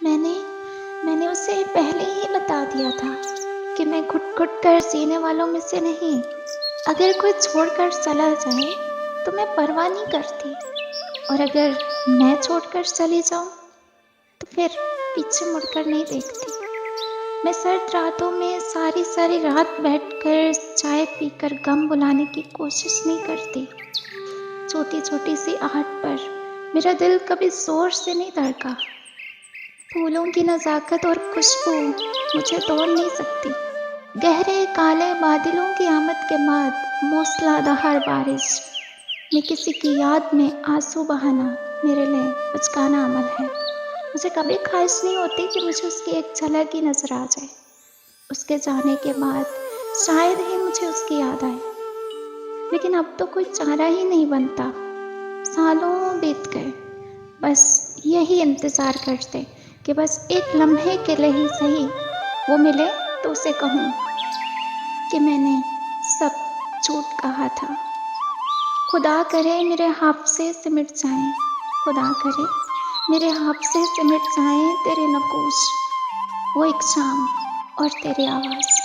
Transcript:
میں نے میں نے اسے پہلے ہی بتا دیا تھا کہ میں گھٹ گھٹ کر جینے والوں میں سے نہیں۔ اگر کوئی چھوڑ کر چلا جائے تو میں پرواہ نہیں کرتی، اور اگر میں چھوڑ کر چلی جاؤں تو پھر پیچھے مڑ کر نہیں دیکھتی۔ میں سرد راتوں میں ساری ساری رات بیٹھ کر چائے پی کر غم بلانے کی کوشش نہیں کرتی۔ چھوٹی چھوٹی سی آہٹ پر میرا دل کبھی زور سے نہیں دھڑکا۔ پھولوں کی نزاکت اور خوشبو مجھے توڑ نہیں سکتی۔ گہرے کالے بادلوں کی آمد کے بعد موسلا دھار بارش میں کسی کی یاد میں آنسو بہانا میرے لیے بچکانا عمل ہے۔ مجھے کبھی خواہش نہیں ہوتی کہ مجھے اس کی ایک جھلک ہی نظر آ جائے۔ اس کے جانے کے بعد شاید ہی مجھے اس کی یاد آئے، لیکن اب تو کوئی چارہ ہی نہیں بنتا۔ سالوں بیت گئے، بس یہی انتظار کرتے کہ بس ایک لمحے کے لیے ہی صحیح وہ ملے تو اسے کہوں کہ میں نے سب جھوٹ کہا تھا۔ خدا کرے میرے حافظے سمٹ جائیں، خدا کرے میرے حافظے سمٹ جائیں تیرے نقوش، وہ ایک شام اور تیری آواز۔